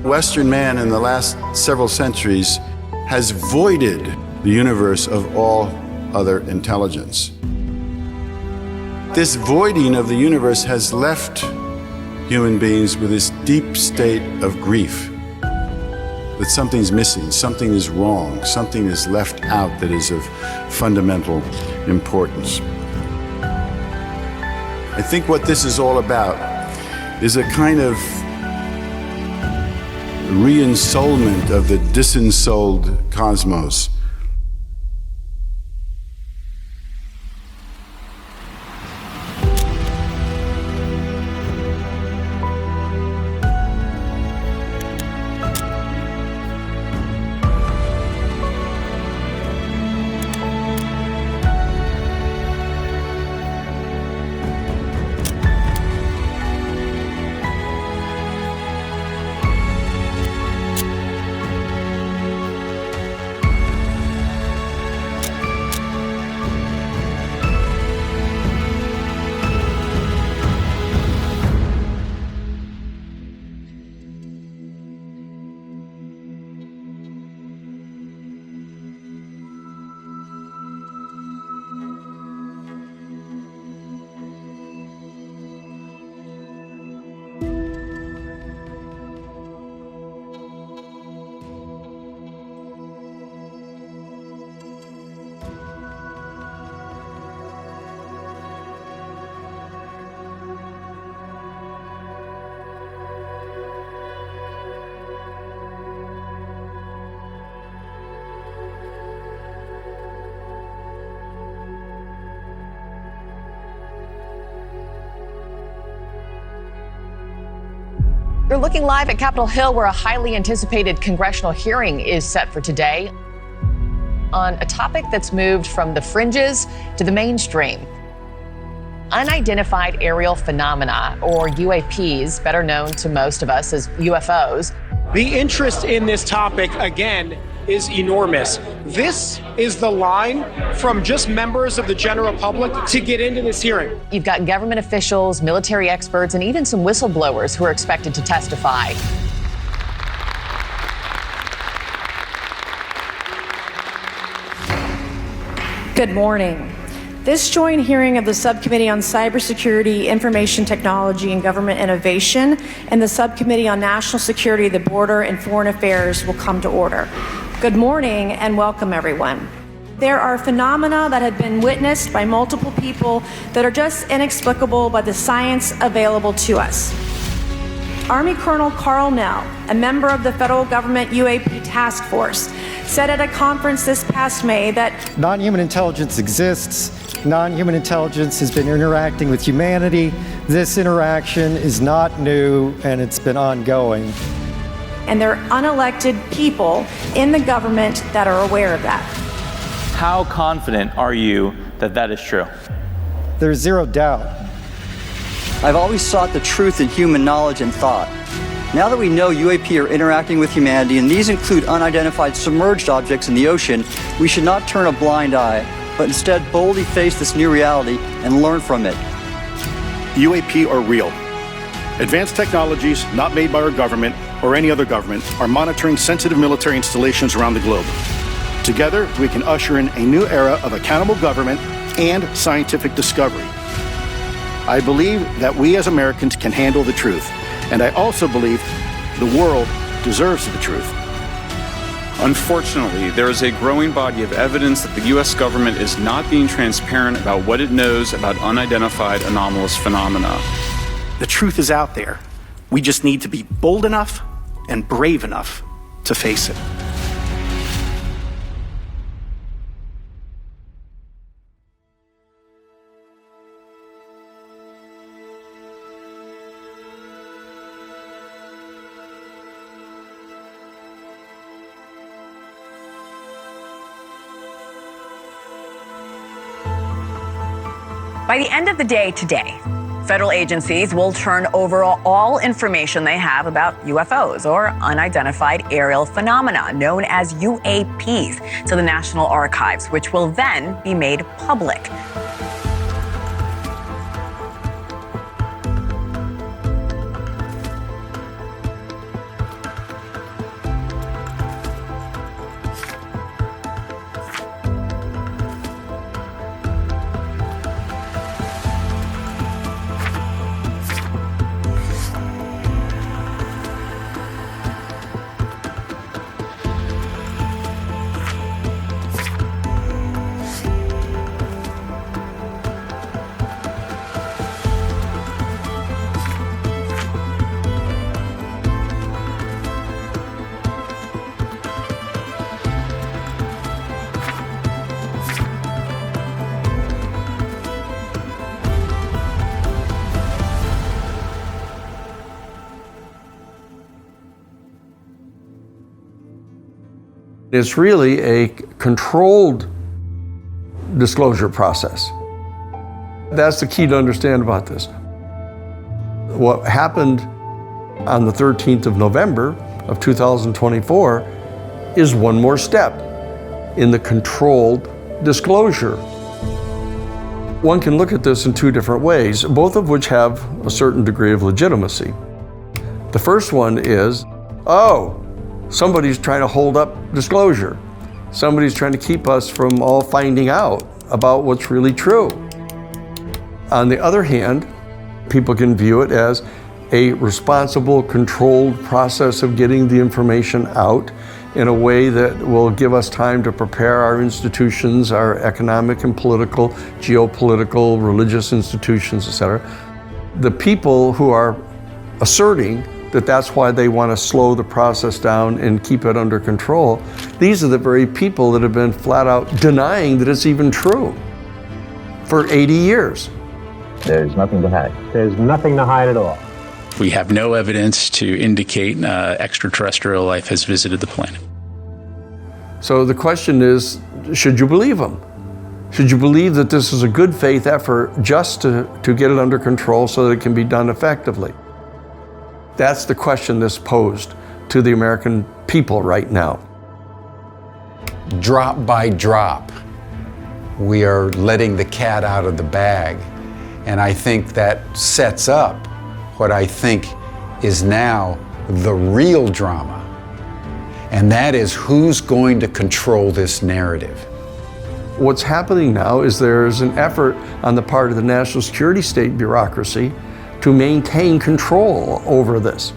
Western man in the last several centuries has voided the universe of all other intelligence. This voiding of the universe has left human beings with this deep state of grief, that something's missing, something is wrong, something is left out that is of fundamental importance. I think what this is all about is a kind of re-ensoulment of the disensouled cosmos. You're looking live at Capitol Hill, where a highly anticipated congressional hearing is set for today on a topic that's moved from the fringes to the mainstream. Unidentified aerial phenomena, or UAPs, better known to most of us as UFOs. The interest in this topic, again, is enormous. This is the line from just members of the general public to get into this hearing. You've got government officials, military experts, and even some whistleblowers who are expected to testify. Good morning. This joint hearing of the Subcommittee on Cybersecurity, Information Technology, and Government Innovation and the Subcommittee on National Security, the Border, and Foreign Affairs will come to order. Good morning and welcome, everyone. There are phenomena that have been witnessed by multiple people that are just inexplicable by the science available to us. Army Colonel Carl Nell, a member of the federal government UAP task force, said at a conference this past May that non-human intelligence exists. Non-human intelligence has been interacting with humanity. This interaction is not new, and it's been ongoing. And there are unelected people in the government that are aware of that. How confident are you that that is true? There's zero doubt. I've always sought the truth in human knowledge and thought. Now that we know UAP are interacting with humanity, and these include unidentified submerged objects in the ocean, we should not turn a blind eye, but instead boldly face this new reality and learn from it. UAP are real. Advanced technologies not made by our government or any other government are monitoring sensitive military installations around the globe. Together, we can usher in a new era of accountable government and scientific discovery. I believe that we as Americans can handle the truth, and I also believe the world deserves the truth. Unfortunately, there is a growing body of evidence that the U.S. government is not being transparent about what it knows about unidentified anomalous phenomena. The truth is out there. We just need to be bold enough and brave enough to face it. By the end of the day today, federal agencies will turn over all information they have about UFOs, or unidentified aerial phenomena, known as UAPs, to the National Archives, which will then be made public. It's really a controlled disclosure process. That's the key to understand about this. What happened on the 13th of November of 2024 is one more step in the controlled disclosure. One can look at this in two different ways, both of which have a certain degree of legitimacy. The first one is, oh, somebody's trying to hold up disclosure. Somebody's trying to keep us from all finding out about what's really true. On the other hand, people can view it as a responsible, controlled process of getting the information out in a way that will give us time to prepare our institutions, our economic and political, geopolitical, religious institutions, etc. The people who are asserting that that's why they want to slow the process down and keep it under control, these are the very people that have been flat out denying that it's even true for 80 years. There's nothing to hide. There's nothing to hide at all. We have no evidence to indicate extraterrestrial life has visited the planet. So the question is, should you believe them? Should you believe that this is a good faith effort just to get it under control so that it can be done effectively? That's the question that's posed to the American people right now. Drop by drop, we are letting the cat out of the bag. And I think that sets up what I think is now the real drama. And that is who's going to control this narrative. What's happening now is there's an effort on the part of the national security state bureaucracy to maintain control over this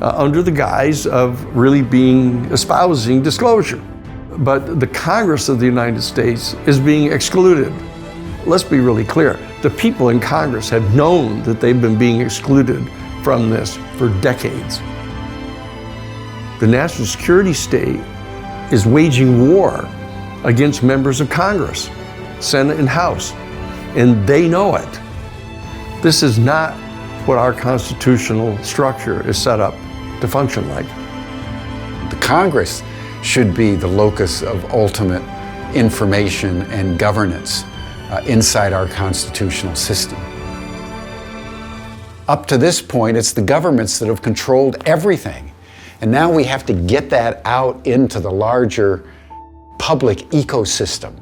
under the guise of really espousing disclosure. But the Congress of the United States is being excluded. Let's be really clear. The people in Congress have known that they've been being excluded from this for decades. The national security state is waging war against members of Congress, Senate and House, and they know it. This is not what our constitutional structure is set up to function like. The Congress should be the locus of ultimate information and governance inside our constitutional system. Up to this point, it's the governments that have controlled everything. And now we have to get that out into the larger public ecosystem.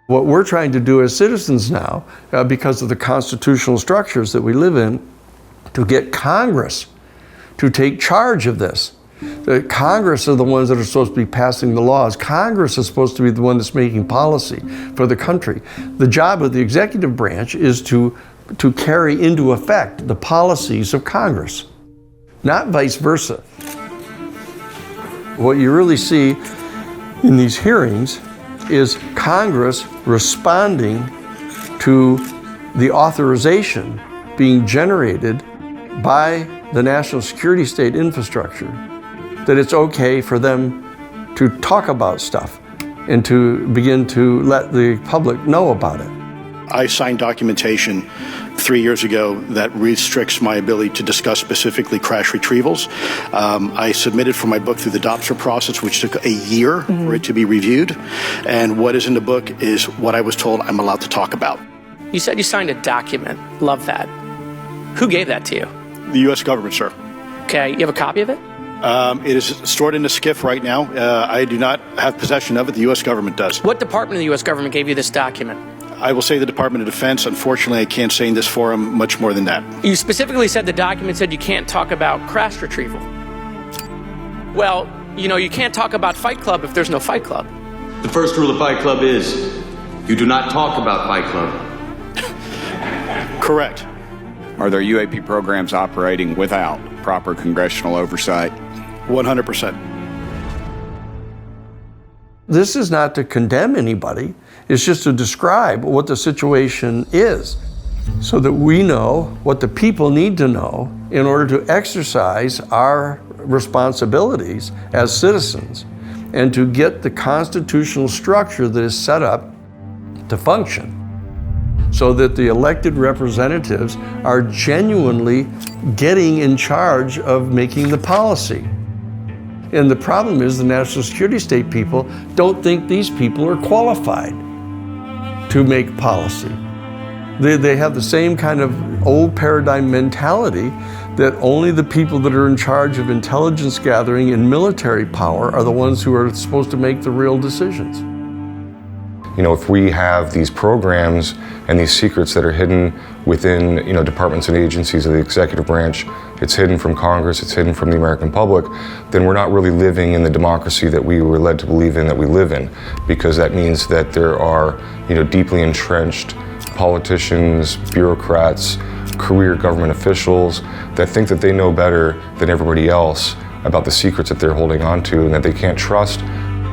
What we're trying to do as citizens now, because of the constitutional structures that we live in, to get Congress to take charge of this. The Congress are the ones that are supposed to be passing the laws. Congress is supposed to be the one that's making policy for the country. The job of the executive branch is to carry into effect the policies of Congress, not vice versa. What you really see in these hearings is Congress responding to the authorization being generated by the national security state infrastructure that it's okay for them to talk about stuff and to begin to let the public know about it. I signed documentation 3 years ago that restricts my ability to discuss specifically crash retrievals. I submitted for my book through the DOPSR process, which took a year for it to be reviewed. And what is in the book is what I was told I'm allowed to talk about. You said you signed a document. Love that. Who gave that to you? The U.S. government, sir. Okay, you have a copy of it? It is stored in a SCIF right now. I do not have possession of it. The U.S. government does. What department of the U.S. government gave you this document? I will say the Department of Defense. Unfortunately, I can't say in this forum much more than that. You specifically said the document said you can't talk about crash retrieval. Well, you can't talk about Fight Club if there's no Fight Club. The first rule of Fight Club is you do not talk about Fight Club. Correct. Are there UAP programs operating without proper congressional oversight? 100%. This is not to condemn anybody. It's just to describe what the situation is so that we know what the people need to know in order to exercise our responsibilities as citizens and to get the constitutional structure that is set up to function so that the elected representatives are genuinely getting in charge of making the policy. And the problem is the national security state people don't think these people are qualified to make policy. They have the same kind of old paradigm mentality that only the people that are in charge of intelligence gathering and military power are the ones who are supposed to make the real decisions. You know, if we have these programs and these secrets that are hidden within, departments and agencies of the executive branch, it's hidden from Congress, it's hidden from the American public, then we're not really living in the democracy that we were led to believe in that we live in, because that means that there are, deeply entrenched politicians, bureaucrats, career government officials that think that they know better than everybody else about the secrets that they're holding on to, and that they can't trust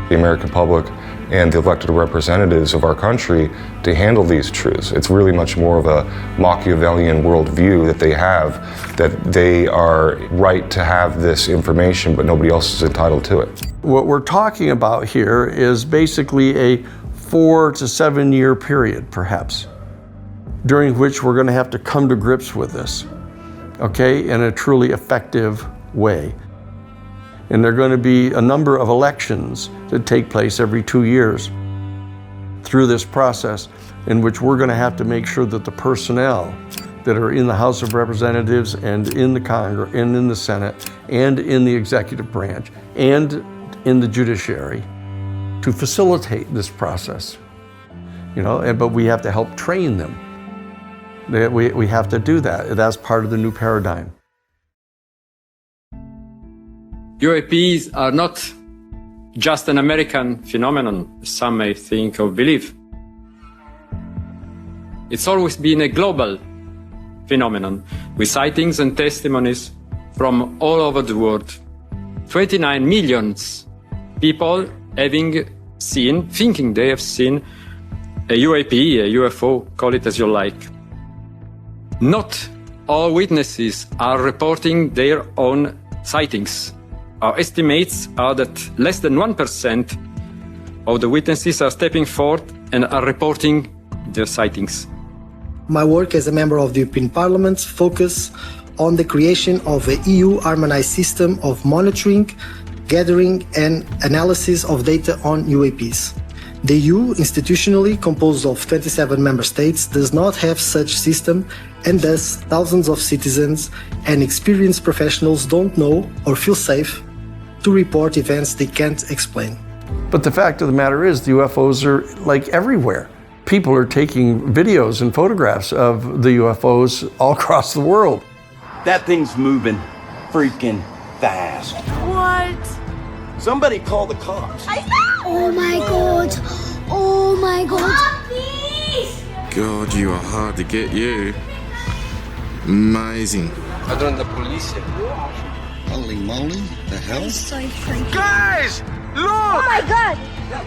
the American public and the elected representatives of our country to handle these truths. It's really much more of a Machiavellian worldview that they have, that they are right to have this information, but nobody else is entitled to it. What we're talking about here is basically a 4 to 7 year period, perhaps, during which we're going to have to come to grips with this, okay, in a truly effective way. And there are going to be a number of elections that take place every 2 years through this process, in which we're going to have to make sure that the personnel that are in the House of Representatives and in the Congress and in the Senate and in the executive branch and in the judiciary to facilitate this process, but we have to help train them. We have to do that. That's part of the new paradigm. UAPs are not just an American phenomenon, some may think or believe. It's always been a global phenomenon, with sightings and testimonies from all over the world. 29 million people having seen, thinking they have seen a UAP, a UFO, call it as you like. Not all witnesses are reporting their own sightings. Our estimates are that less than 1% of the witnesses are stepping forth and are reporting their sightings. My work as a member of the European Parliament focuses on the creation of an EU harmonized system of monitoring, gathering and analysis of data on UAPs. The EU, institutionally composed of 27 member states, does not have such system, and thus thousands of citizens and experienced professionals don't know or feel safe to report events they can't explain. But the fact of the matter is, the UFOs are like everywhere. People are taking videos and photographs of the UFOs all across the world. That thing's moving freaking fast. What? Somebody call the cops. Oh my god. Oh my god. God, you are hard to get, you. Amazing. I don't know the police. Holy moly, the hell? That's so freaky. Guys, look! Oh my god!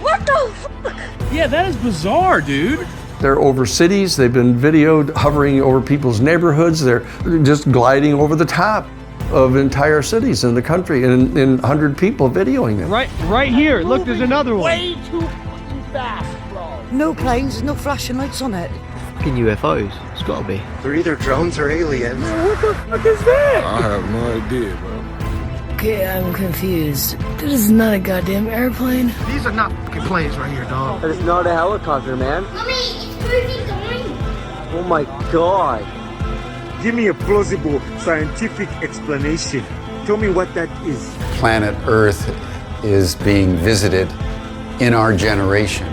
What the fuck? Yeah, that is bizarre, dude. They're over cities, they've been videoed hovering over people's neighborhoods, they're just gliding over the top of entire cities in the country, and 100 people videoing them. Right here, look, there's another one. Way too fucking fast, bro. No planes, no flashing lights on it. Fucking UFOs, it's gotta be. They're either drones or aliens. What the fuck is that? I have no idea, bro. Okay, I'm confused. That is not a goddamn airplane. These are not fucking planes right here, dog. It's not a helicopter, man. Mommy, it's freaking going. Oh my god. Give me a plausible scientific explanation. Tell me what that is. Planet Earth is being visited in our generation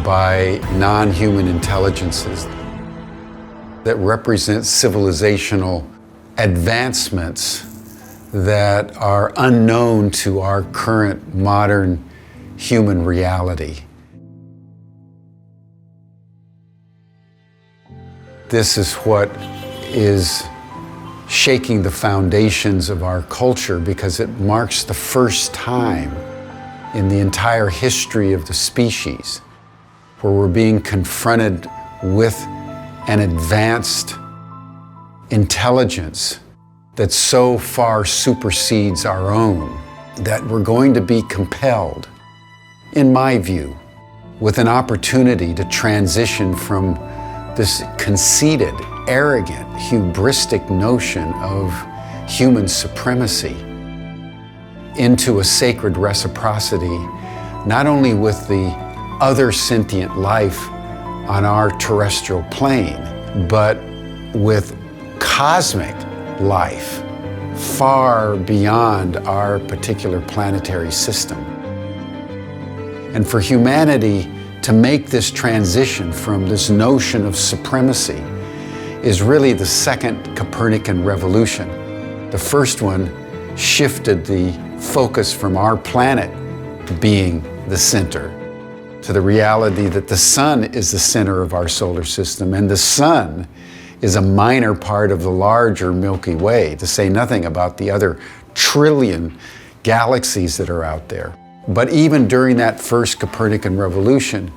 by non-human intelligences that represent civilizational advancements that are unknown to our current modern human reality. This is what is shaking the foundations of our culture, because it marks the first time in the entire history of the species where we're being confronted with an advanced intelligence that so far supersedes our own that we're going to be compelled, in my view, with an opportunity to transition from this conceited, arrogant, hubristic notion of human supremacy into a sacred reciprocity, not only with the other sentient life on our terrestrial plane, but with cosmic life far beyond our particular planetary system. And for humanity to make this transition from this notion of supremacy is really the second Copernican revolution. The first one shifted the focus from our planet being the center to the reality that the sun is the center of our solar system, and the sun is a minor part of the larger Milky Way, to say nothing about the other trillion galaxies that are out there. But even during that first Copernican revolution,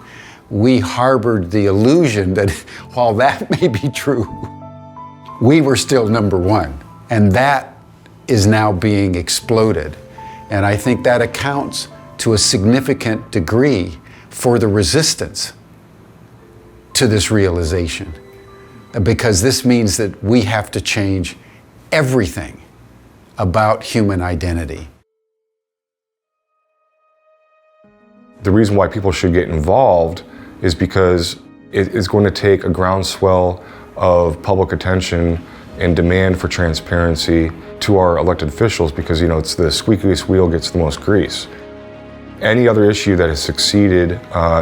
we harbored the illusion that while that may be true, we were still number one. And that is now being exploded. And I think that accounts to a significant degree for the resistance to this realization. Because this means that we have to change everything about human identity. The reason why people should get involved is because it is going to take a groundswell of public attention and demand for transparency to our elected officials, because, you know, it's the squeakiest wheel gets the most grease. Any other issue that has succeeded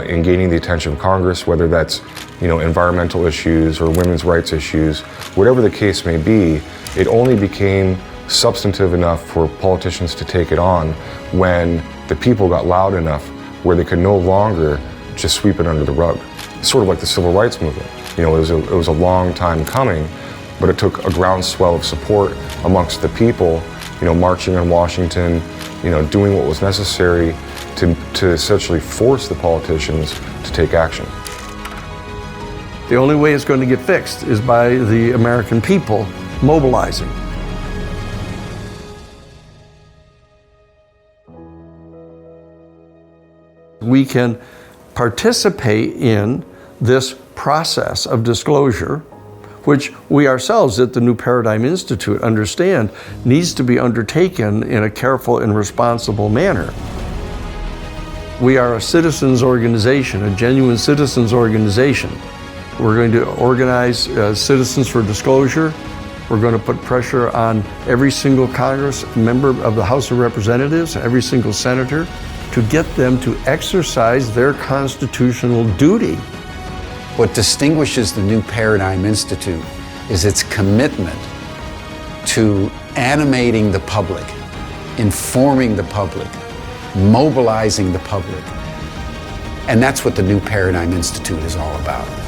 in gaining the attention of Congress, whether that's, you know, environmental issues or women's rights issues, whatever the case may be, it only became substantive enough for politicians to take it on when the people got loud enough where they could no longer just sweep it under the rug. It's sort of like the civil rights movement. You know, it was a long time coming, but it took a groundswell of support amongst the people, you know, marching on Washington, you know, doing what was necessary to essentially force the politicians to take action. The only way it's going to get fixed is by the American people mobilizing. We can participate in this process of disclosure, which we ourselves at the New Paradigm Institute understand needs to be undertaken in a careful and responsible manner. We are a citizens organization, a genuine citizens organization. We're going to organize Citizens for Disclosure. We're going to put pressure on every single Congress member of the House of Representatives, every single senator, to get them to exercise their constitutional duty. What distinguishes the New Paradigm Institute is its commitment to animating the public, informing the public, mobilizing the public. And that's what the New Paradigm Institute is all about.